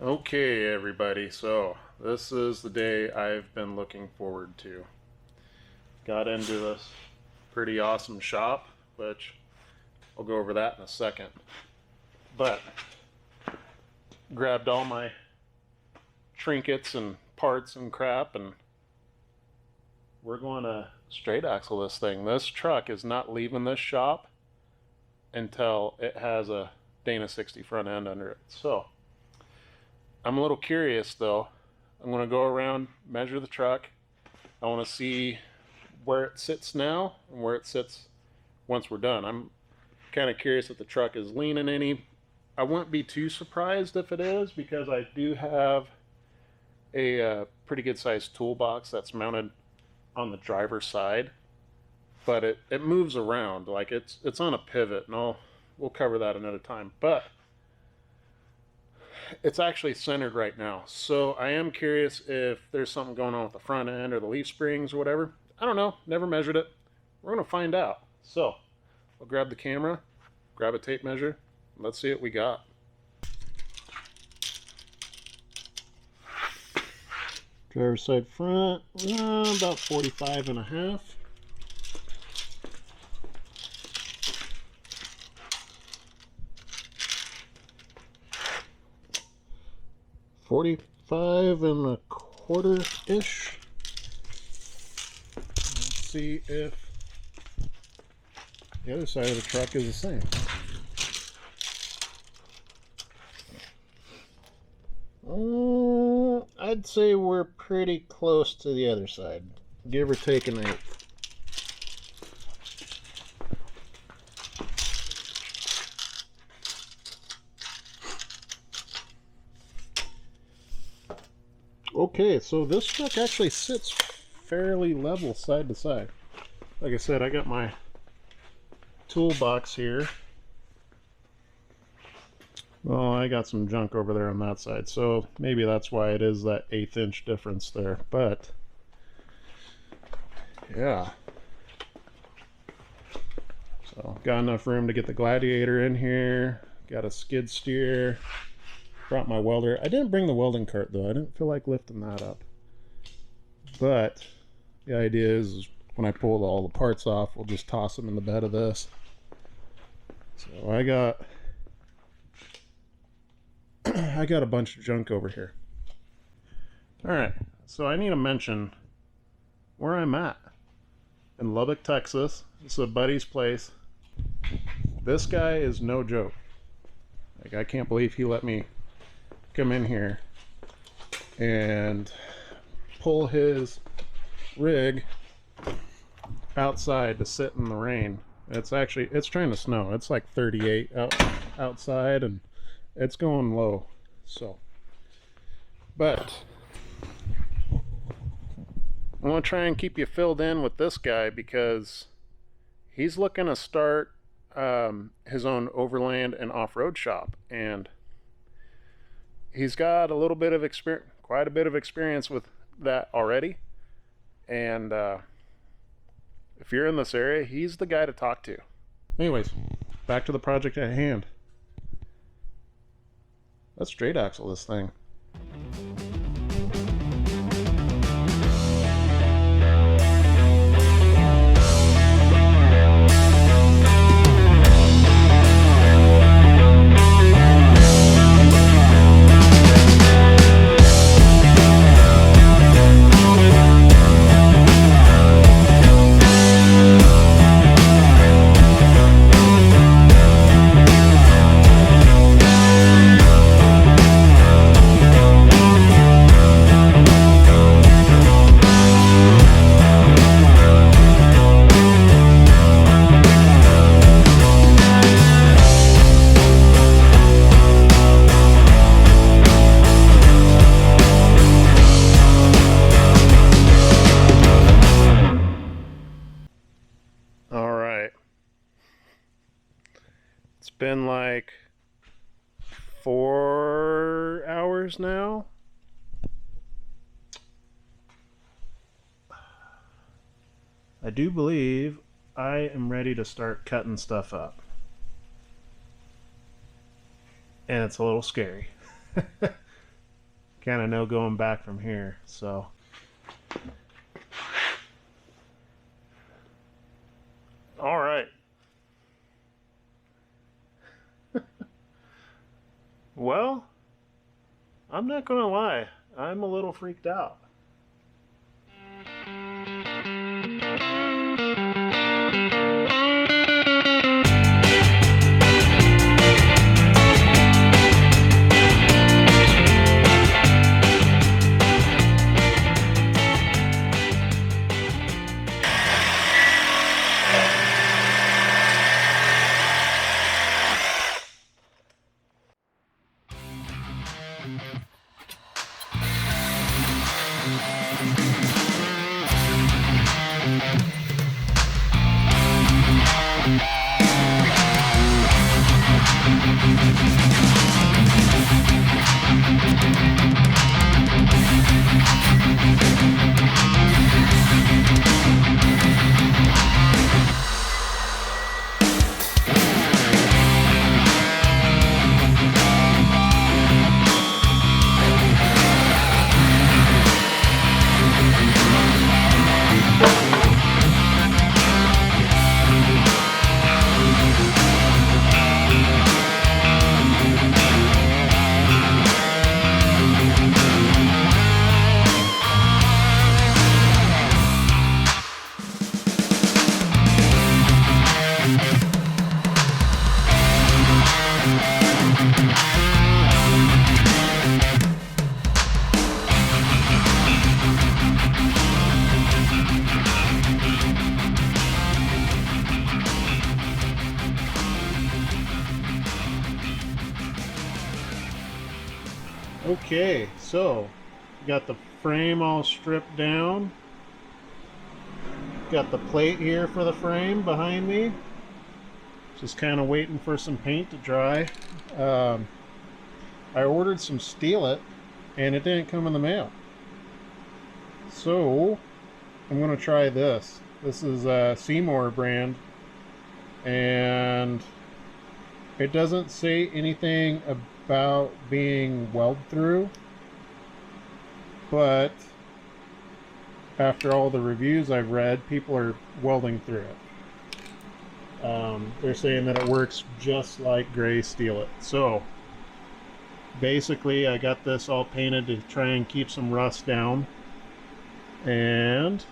Okay, everybody, so this is the day I've been looking forward to. Got into this pretty awesome shop, which I'll go over that in a second. But grabbed all my trinkets and parts and crap, and we're going to straight axle this thing. This truck is not leaving this shop until it has a Dana 60 front end under it. So I'm a little curious though. I'm going to go around, measure the truck. I want to see where it sits now and where it sits once we're done. I'm kind of curious if the truck is leaning any. I wouldn't be too surprised if it is, because I do have a pretty good sized toolbox that's mounted on the driver's side, but it moves around. Like it's on a pivot, and we'll cover that another time. But it's actually centered right now. So I am curious if there's something going on with the front end or the leaf springs or whatever. I don't know. Never measured it. We're going to find out. So I'll grab the camera, grab a tape measure. Let's see what we got. Driver's side front, about 45 and a half. $45.25-ish. Let's see if the other side of the truck is the same. I'd say we're pretty close to the other side, give or take an eighth. Okay, so this truck actually sits fairly level side to side. Like I said, I got my toolbox here. Well, I got some junk over there on that side, so maybe that's why it is that 1/8 inch difference there. But yeah, so got enough room to get the Gladiator in here. Got a skid steer. Brought my welder. I didn't bring the welding cart though. I didn't feel like lifting that up. But the idea is when I pull all the parts off, we'll just toss them in the bed of this. So I got a bunch of junk over here. Alright, so I need to mention where I'm at. In Lubbock, Texas. It's a buddy's place. This guy is no joke. Like, I can't believe he let me come in here and pull his rig outside to sit in the rain. It's trying to snow. It's like 38 outside, and it's going low. So, but I want to try and keep you filled in with this guy, because he's looking to start his own overland and off-road shop, and he's got a little bit of experience, quite a bit of experience with that already. And if you're in this area, he's the guy to talk to. Anyways, back to the project at hand. Let's straight axle this thing. Been like 4 hours now. I do believe I am ready to start cutting stuff up. And it's a little scary. kind of no going back from here. So all right. Well, I'm not gonna lie, I'm a little freaked out. Okay, so got the frame all stripped down. Got the plate here for the frame behind me. Just kind of waiting for some paint to dry. I ordered some Steelit and it didn't come in the mail. So I'm going to try this. This is a Seymour brand and it doesn't say anything about being weld through, but after all the reviews I've read, people are welding through it. They're saying that it works just like gray Steelit. So basically I got this all painted to try and keep some rust down, and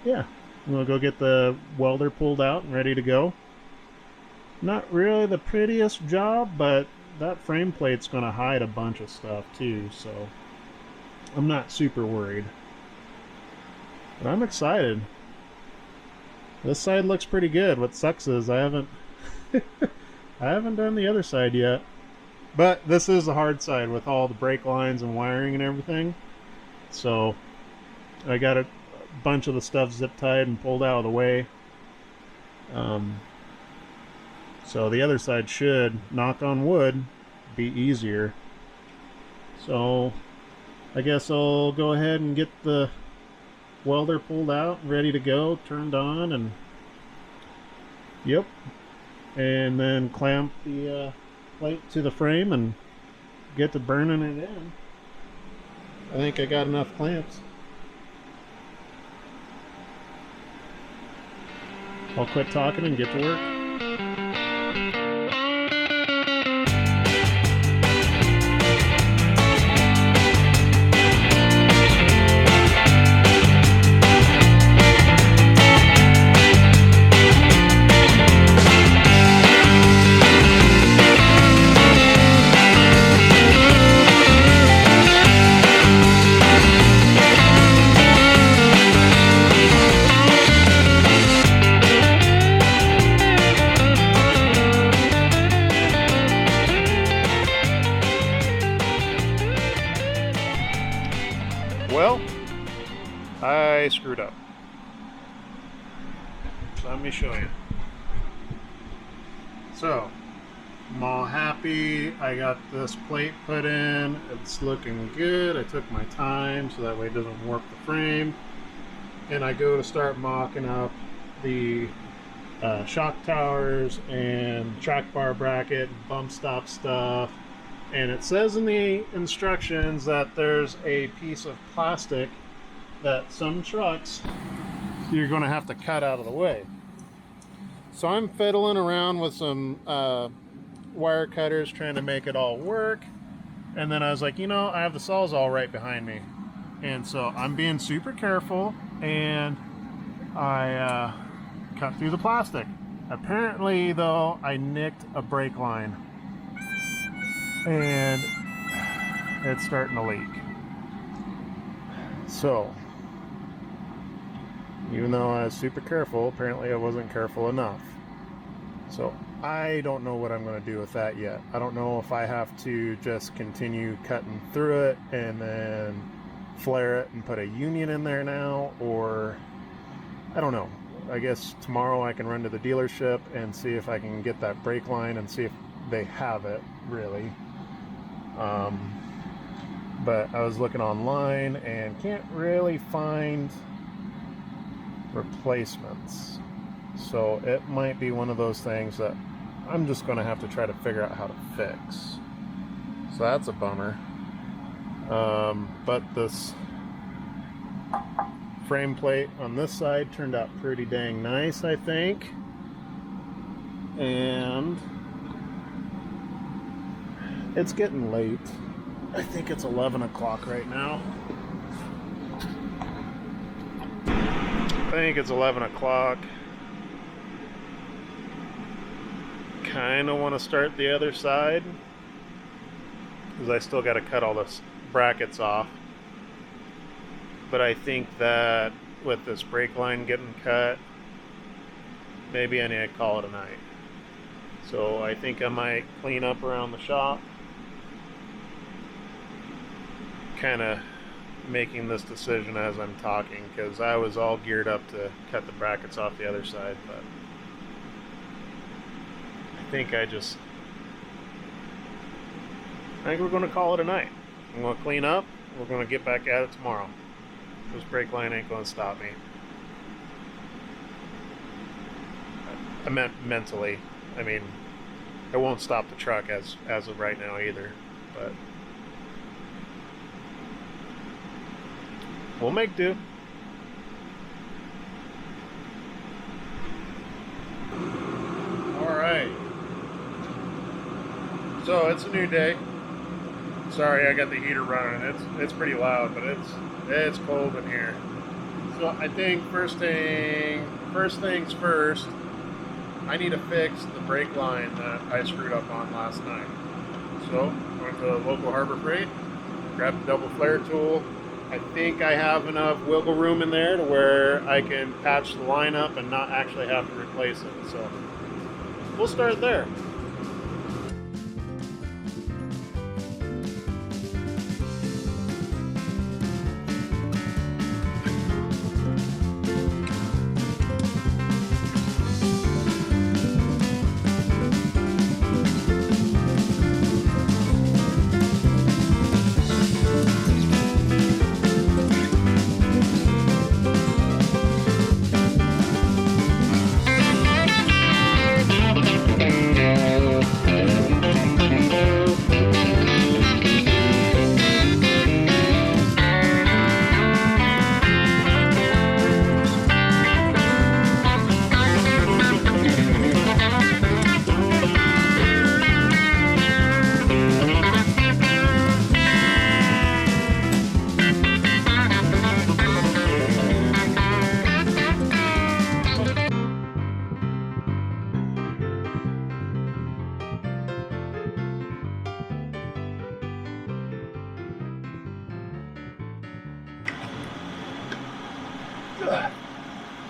yeah, I'm gonna go get the welder pulled out and ready to go. Not really the prettiest job, but that frame plate's gonna hide a bunch of stuff too, so I'm not super worried. But I'm excited. This side looks pretty good. What sucks is I haven't I haven't done the other side yet. But this is the hard side with all the brake lines and wiring and everything. So I got a bunch of the stuff zip tied and pulled out of the way. So the other side should, knock on wood, be easier. So I guess I'll go ahead and get the welder pulled out, ready to go, turned on, and yep, and then clamp the plate to the frame and get to burning it in. I think I got enough clamps. I'll quit talking and get to work. Well, I screwed up. So let me show you. So, I'm all happy. I got this plate put in. It's looking good. I took my time so that way it doesn't warp the frame. And I go to start mocking up the shock towers and track bar bracket, bump stop stuff, And it says in the instructions that there's a piece of plastic that some trucks you're going to have to cut out of the way. So I'm fiddling around with some wire cutters trying to make it all work. And then I was like, you know, I have the Sawzall right behind me. And so I'm being super careful, and I cut through the plastic. Apparently, though, I nicked a brake line, and it's starting to leak. So, even though I was super careful, apparently I wasn't careful enough. So I don't know what I'm going to do with that yet. I don't know if I have to just continue cutting through it and then flare it and put a union in there now, or I don't know. I guess tomorrow I can run to the dealership and see if I can get that brake line and see if they have it really. But I was looking online and can't really find replacements. So it might be one of those things that I'm just going to have to try to figure out how to fix. So that's a bummer. But this frame plate on this side turned out pretty dang nice, I think. And it's getting late. I think it's 11 o'clock right now. I think it's 11 o'clock. Kind of want to start the other side because I still got to cut all the brackets off. But I think that with this brake line getting cut, maybe I need to call it a night. So I think I might clean up around the shop. Kind of making this decision as I'm talking because I was all geared up to cut the brackets off the other side, but I think we're going to call it a night. I'm going to clean up. We're going to get back at it tomorrow. This brake line ain't going to stop me. I meant mentally. I mean, it won't stop the truck as of right now either, but we'll make do. All right. So it's a new day. Sorry, I got the heater running. It's pretty loud, but it's cold in here. So I think first things first, I need to fix the brake line that I screwed up on last night. So went to local Harbor Freight, grabbed the double flare tool. I think I have enough wiggle room in there to where I can patch the line up and not actually have to replace it. So we'll start there.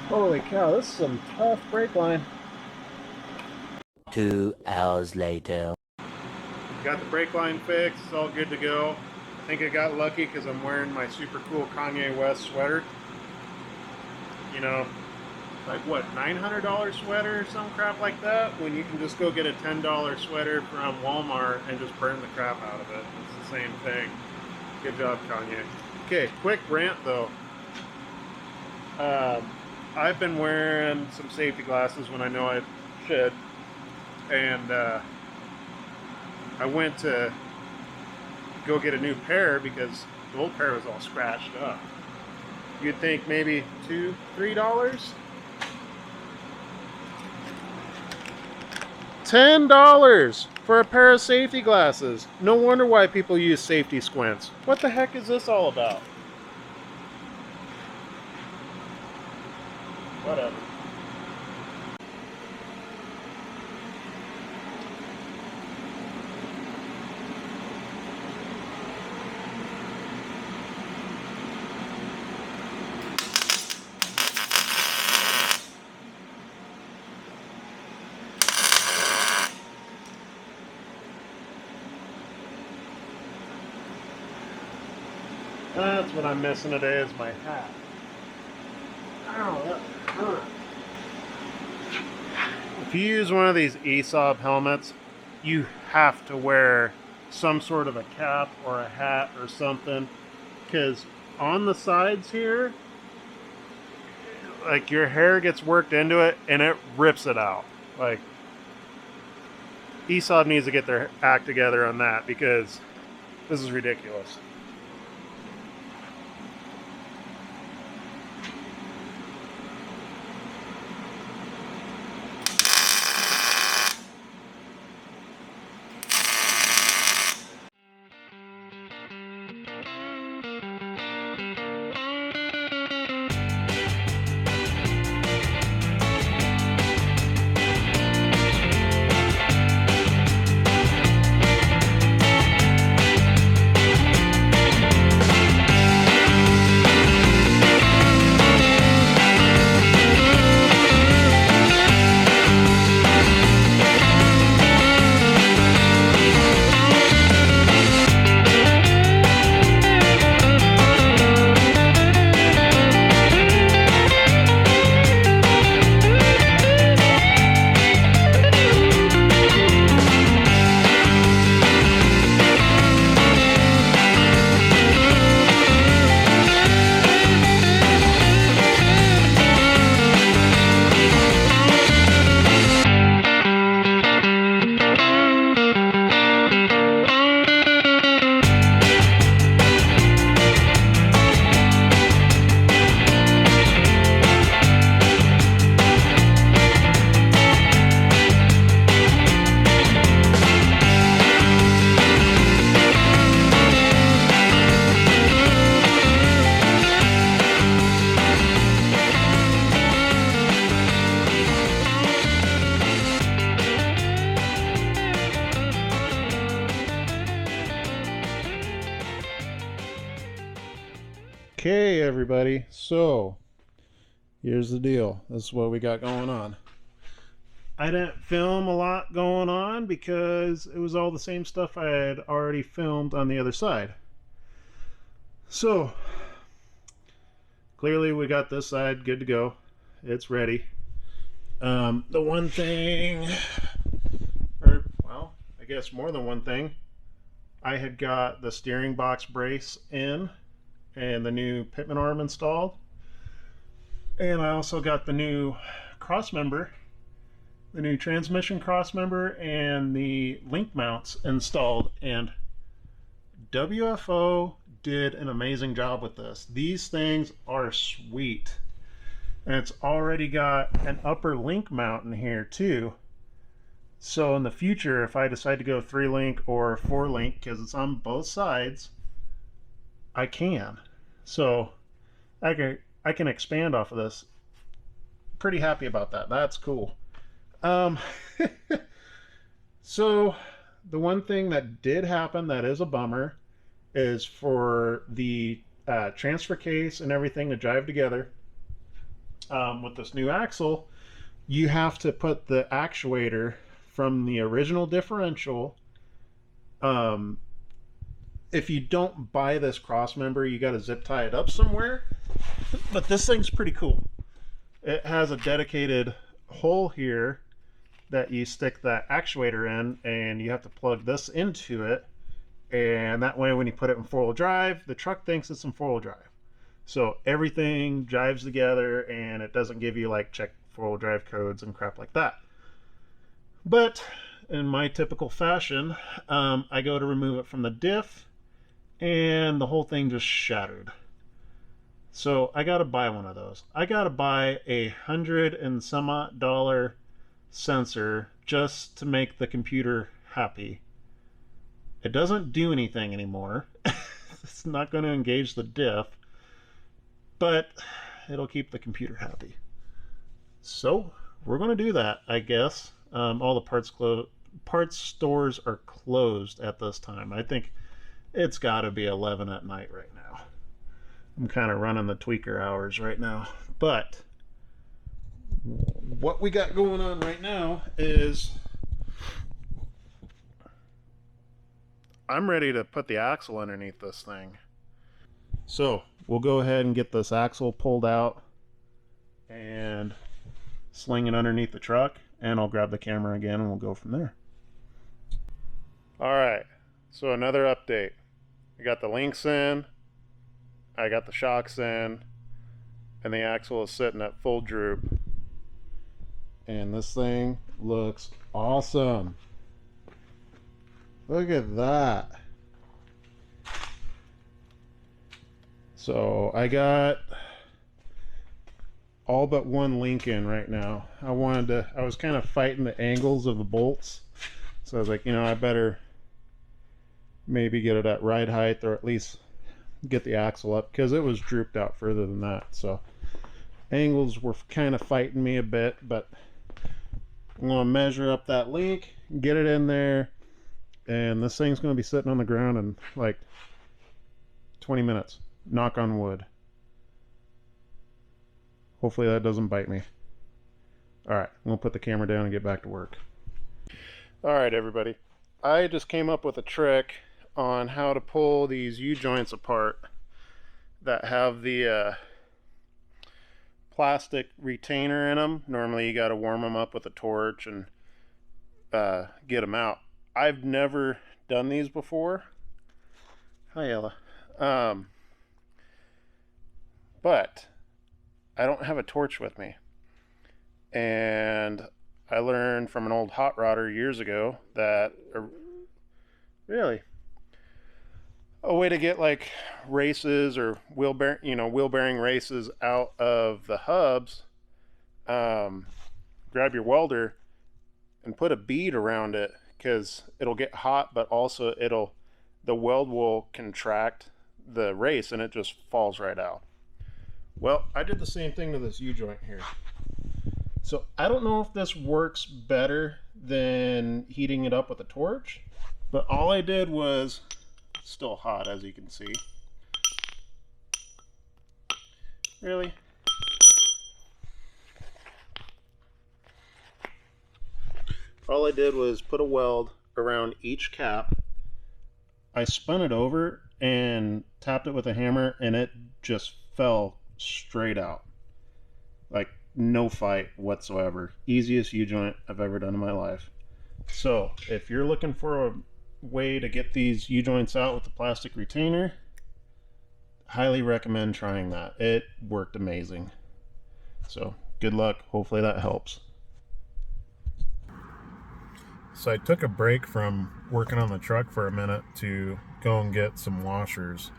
Holy cow, this is some tough brake line. 2 hours later. Got the brake line fixed, it's all good to go. I think I got lucky because I'm wearing my super cool Kanye West sweater. You know, like what, $900 sweater or some crap like that, when you can just go get a $10 sweater from Walmart and just burn the crap out of it. It's the same thing. Good job, Kanye. Okay, quick rant though. I've been wearing some safety glasses when I know I should, and I went to go get a new pair because the old pair was all scratched up. You'd think maybe $2, $3. $10 for a pair of safety glasses. No wonder why people use safety squints. What the heck is this all about? Whatever. That's what I'm missing today is my hat. Ow, that hurt. If you use one of these ESOB helmets, you have to wear some sort of a cap or a hat or something, because on the sides here, like your hair gets worked into it and it rips it out. Like, ESOB needs to get their act together on that because this is ridiculous. Okay, everybody, so here's the deal. This is what we got going on. I didn't film a lot going on because it was all the same stuff I had already filmed on the other side. So clearly we got this side good to go. It's ready. The one thing, or well, I guess more than one thing, I had got the steering box brace in and the new pitman arm installed, and I also got the new cross member, the new transmission cross member, and the link mounts installed. And WFO did an amazing job with this. These things are sweet, and it's already got an upper link mount in here too. So in the future, if I decide to go 3-link or 4-link, because it's on both sides, I can. So I can expand off of this. Pretty happy about that. That's cool. So the one thing that did happen that is a bummer is for the transfer case and everything to drive together with this new axle, you have to put the actuator from the original differential. If you don't buy this cross member, you got to zip tie it up somewhere. But this thing's pretty cool. It has a dedicated hole here that you stick that actuator in, and you have to plug this into it. And that way, when you put it in 4-wheel drive, the truck thinks it's in 4-wheel drive. So everything drives together, and it doesn't give you like check 4-wheel drive codes and crap like that. But in my typical fashion, I go to remove it from the diff, and the whole thing just shattered. So I gotta buy one of those. I gotta buy $100 and some odd dollar sensor just to make the computer happy. It doesn't do anything anymore. It's not going to engage the diff, but it'll keep the computer happy. So we're going to do that, I guess. All the parts stores are closed at this time. I think it's got to be 11 at night right now. I'm kind of running the tweaker hours right now. But what we got going on right now is I'm ready to put the axle underneath this thing. So we'll go ahead and get this axle pulled out and sling it underneath the truck, and I'll grab the camera again and we'll go from there. Alright, so another update. I got the links in, I got the shocks in, and the axle is sitting at full droop. And this thing looks awesome. Look at that. So I got all but one link in right now. I was kind of fighting the angles of the bolts. So I was like, I better maybe get it at right height, or at least get the axle up, because it was drooped out further than that. So angles were kind of fighting me a bit, but I'm going to measure up that link, get it in there, and this thing's going to be sitting on the ground in like 20 minutes. Knock on wood. Hopefully that doesn't bite me. Alright, I'm going to put the camera down and get back to work. Alright everybody, I just came up with a trick on how to pull these U-joints apart that have the plastic retainer in them. Normally you got to warm them up with a torch and get them out. I've never done these before. Hi Ella. But I don't have a torch with me, and I learned from an old hot rodder years ago that really a way to get like races or wheel bearing races out of the hubs, grab your welder and put a bead around it, because it'll get hot, but also the weld will contract the race and it just falls right out. Well, I did the same thing to this U-joint here. So I don't know if this works better than heating it up with a torch, but all I did was, still hot as you can see. Really? All I did was put a weld around each cap. I spun it over and tapped it with a hammer, and it just fell straight out. Like, no fight whatsoever. Easiest U-joint I've ever done in my life. So if you're looking for a way to get these U-joints out with the plastic retainer, highly recommend trying that. It worked amazing. So good luck. Hopefully that helps. So I took a break from working on the truck for a minute to go and get some washers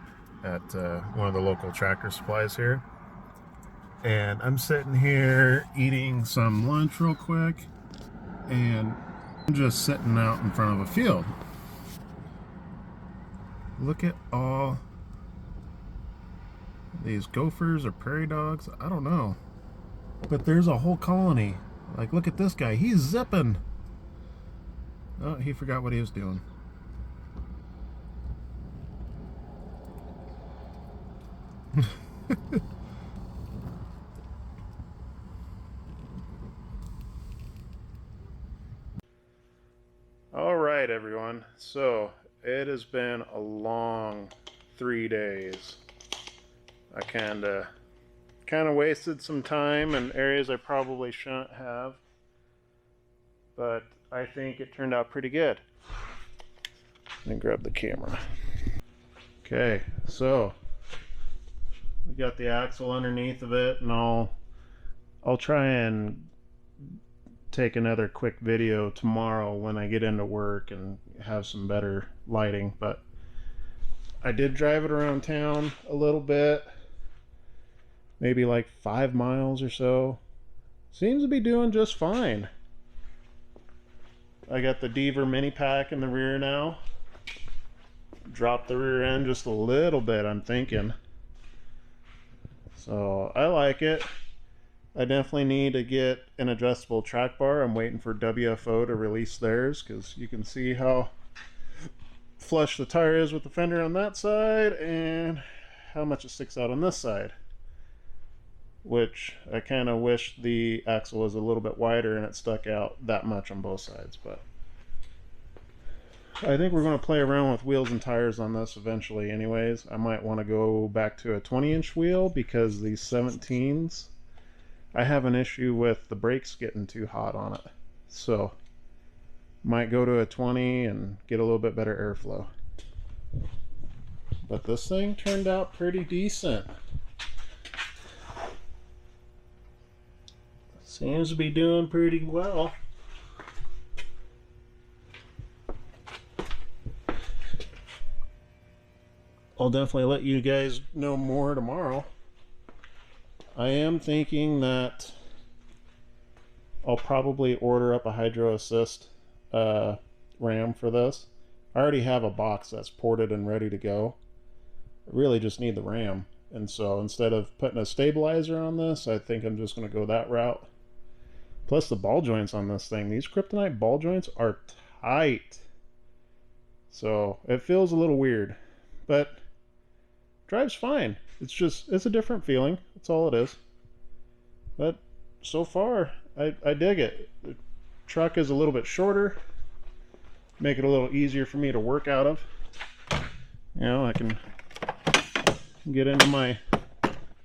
at one of the local Tractor Supplies here. And I'm sitting here eating some lunch real quick, and I'm just sitting out in front of a field. Look at all these gophers or prairie dogs, I don't know. But there's a whole colony. Like, look at this guy, he's zipping. Oh, he forgot what he was doing. All right, everyone. So it has been a long 3 days. I kind of wasted some time in areas I probably shouldn't have, but I think it turned out pretty good. Let me grab the camera. Okay, so we got the axle underneath of it, and I'll try and take another quick video tomorrow when I get into work and have some better lighting. But I did drive it around town a little bit, maybe like 5 miles or so. Seems to be doing just fine. I got the Deaver mini pack in the rear now. Dropped the rear end just a little bit, I'm thinking. So I like it. I definitely need to get an adjustable track bar. I'm waiting for WFO to release theirs, because you can see how flush the tire is with the fender on that side and how much it sticks out on this side, which I kind of wish the axle was a little bit wider and it stuck out that much on both sides. But I think we're going to play around with wheels and tires on this eventually anyways. I might want to go back to a 20-inch wheel, because these 17s, I have an issue with the brakes getting too hot on it. So might go to a 20 and get a little bit better airflow. But this thing turned out pretty decent. Seems to be doing pretty well. I'll definitely let you guys know more tomorrow. I am thinking that I'll probably order up a hydro assist RAM for this. I already have a box that's ported and ready to go. I really just need the RAM. And so instead of putting a stabilizer on this, I think I'm just going to go that route. Plus the ball joints on this thing. These Kryptonite ball joints are tight. So it feels a little weird. But drives fine. It's a different feeling. That's all it is. But so far, I dig it. The truck is a little bit shorter. Make it a little easier for me to work out of. You know, I can get into my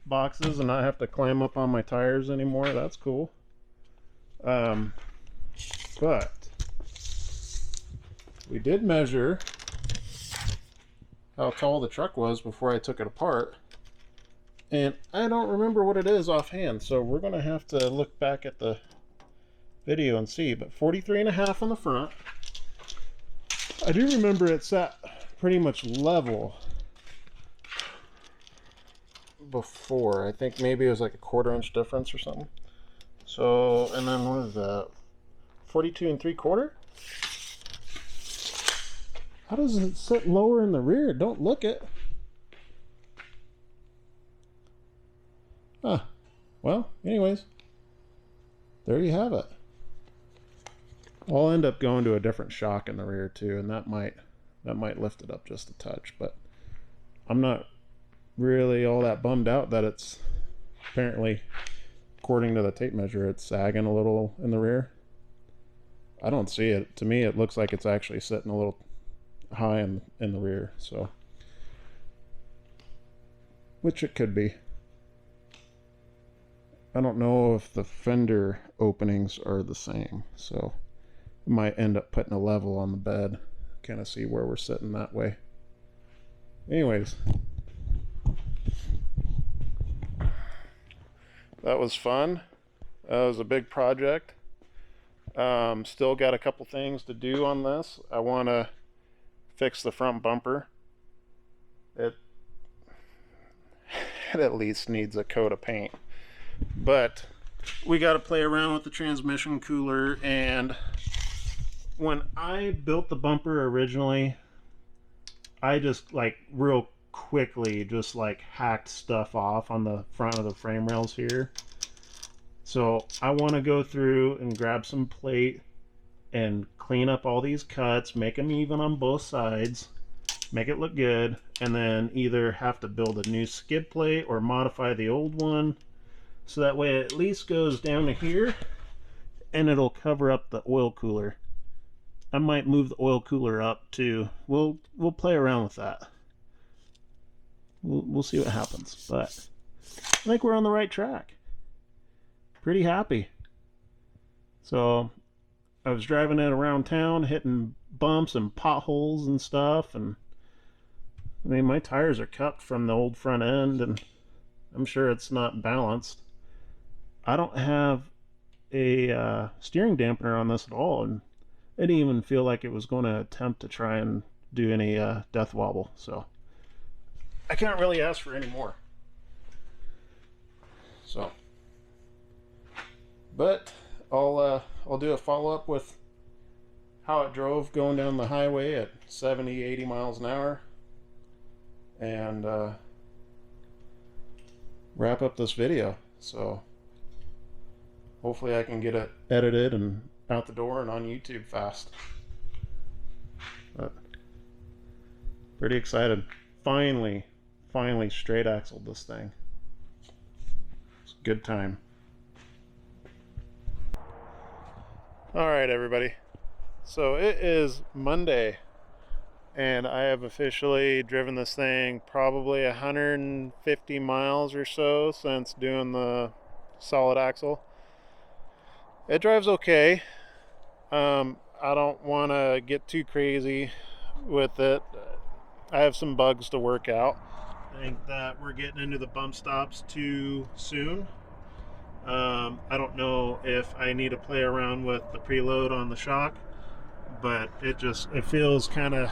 boxes and not have to climb up on my tires anymore. That's cool. But we did measure how tall the truck was before I took it apart, and I don't remember what it is offhand, so we're gonna have to look back at the video and see. But 43.5 on the front. I do remember it sat pretty much level before. I think maybe it was like a 1/4 inch difference or something. So, and then what is that, 42 3/4? How does it sit lower in the rear? Don't look it. Huh. Well, anyways, there you have it. I'll end up going to a different shock in the rear too, and that might lift it up just a touch. But I'm not really all that bummed out that it's apparently, according to the tape measure, it's sagging a little in the rear. I don't see it. To me, it looks like it's actually sitting a little high in the rear, so, which it could be. I don't know if the fender openings are the same, so I might end up putting a level on the bed, kind of see where we're sitting that way. Anyways, that was fun. That was a big project. Still got a couple things to do on this. I want to fix the front bumper. It at least needs a coat of paint. But we got to play around with the transmission cooler. And when I built the bumper originally, I just like real quickly just like hacked stuff off on the front of the frame rails here. So I want to go through and grab some plate and clean up all these cuts, make them even on both sides, make it look good, and then either have to build a new skid plate or modify the old one, so that way it at least goes down to here and it'll cover up the oil cooler. I might move the oil cooler up too. We'll play around with that. We'll see what happens, but I think we're on the right track. Pretty happy. So I was driving it around town, hitting bumps and potholes and stuff, and I mean, my tires are cupped from the old front end, and I'm sure it's not balanced. I don't have a steering dampener on this at all, and I didn't even feel like it was going to attempt to try and do any death wobble. So I can't really ask for any more. So, but I'll do a follow-up with how it drove going down the highway at 70, 80 miles an hour, and wrap up this video. So hopefully I can get it edited and out the door and on YouTube fast. But pretty excited. Finally straight axled this thing. It's a good time. All right, everybody. So it is Monday, and I have officially driven this thing probably 150 miles or so since doing the solid axle. It drives okay. I don't want to get too crazy with it. I have some bugs to work out. I think that we're getting into the bump stops too soon. I don't know if I need to play around with the preload on the shock, but it feels kind of,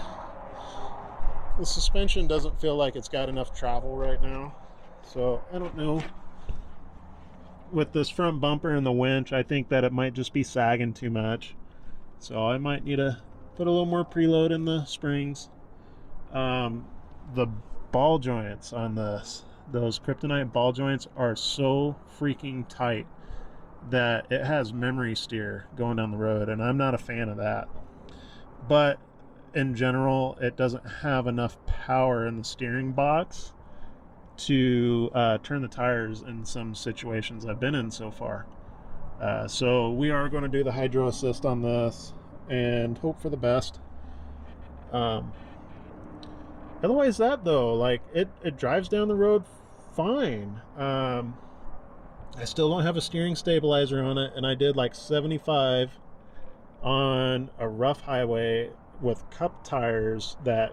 the suspension doesn't feel like it's got enough travel right now. So I don't know. With this front bumper and the winch, I think that it might just be sagging too much. So I might need to put a little more preload in the springs. The ball joints on those kryptonite ball joints are so freaking tight that it has memory steer going down the road, and I'm not a fan of that. But in general, it doesn't have enough power in the steering box to turn the tires in some situations I've been in so far. So we are going to do the hydro assist on this and hope for the best. Otherwise that though, like it drives down the road fine. I still don't have a steering stabilizer on it, and I did like 75 on a rough highway with cup tires that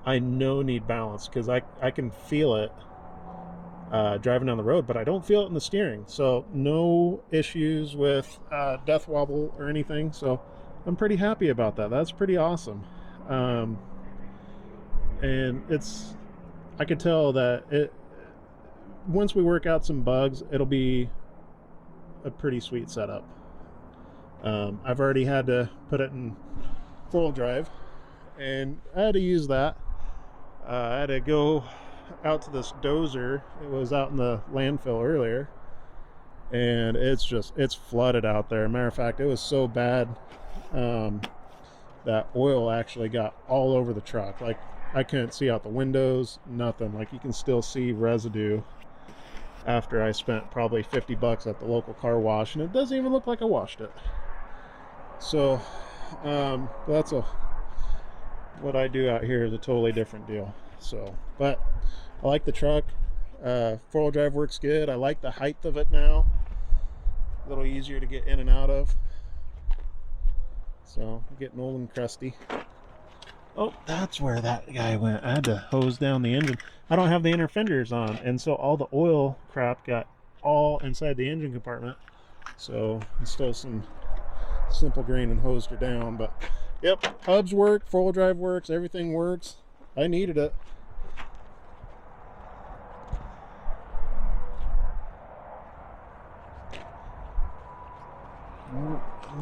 I know need balance, because I can feel it driving down the road, but I don't feel it in the steering. So no issues with death wobble or anything. So I'm pretty happy about that. That's pretty awesome. And I could tell that once we work out some bugs, it'll be a pretty sweet setup. I've already had to put it in 4-wheel drive, and I had to use that. I had to go out to this dozer. It was out in the landfill earlier, and it's flooded out there. Matter of fact, it was so bad that oil actually got all over the truck. Like, I couldn't see out the windows, nothing. Like, you can still see residue after I spent probably $50 at the local car wash, and it doesn't even look like I washed it. So that's what I do out here is a totally different deal. So, but I like the truck. 4-wheel drive works good. I like the height of it now. A little easier to get in and out of. So I'm getting old and crusty. Oh, that's where that guy went. I had to hose down the engine. I don't have the inner fenders on, and so all the oil crap got all inside the engine compartment. So I stole some simple green and hosed her down. But yep, hubs work, 4-wheel drive works, everything works. I needed it.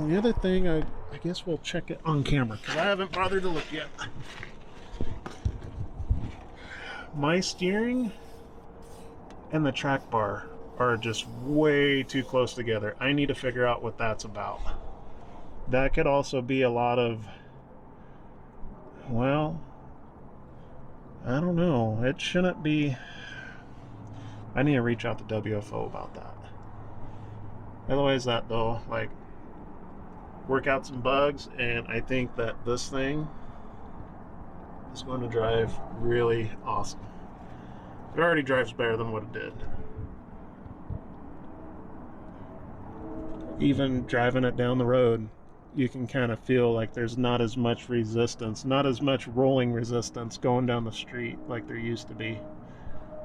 The other thing, I guess we'll check it on camera, because I haven't bothered to look yet. My steering and the track bar are just way too close together. I need to figure out what that's about. That could also be a lot of, well, I don't know. It shouldn't be. I need to reach out to WFO about that. Otherwise that though, like, work out some bugs, and I think that this thing is going to drive really awesome. It already drives better than what it did. Even driving it down the road, you can kind of feel like there's not as much resistance, not as much rolling resistance going down the street like there used to be.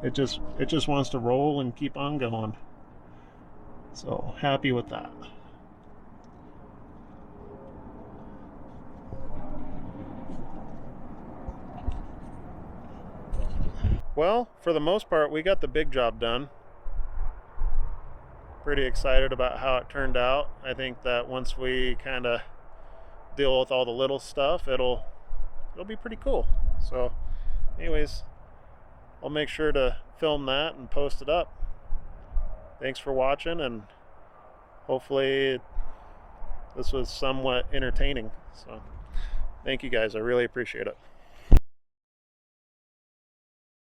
It just wants to roll and keep on going. So happy with that. Well, for the most part, we got the big job done. Pretty excited about how it turned out. I think that once we kind of deal with all the little stuff, it'll be pretty cool. So anyways, I'll make sure to film that and post it up. Thanks for watching, and hopefully this was somewhat entertaining. So thank you guys, I really appreciate it.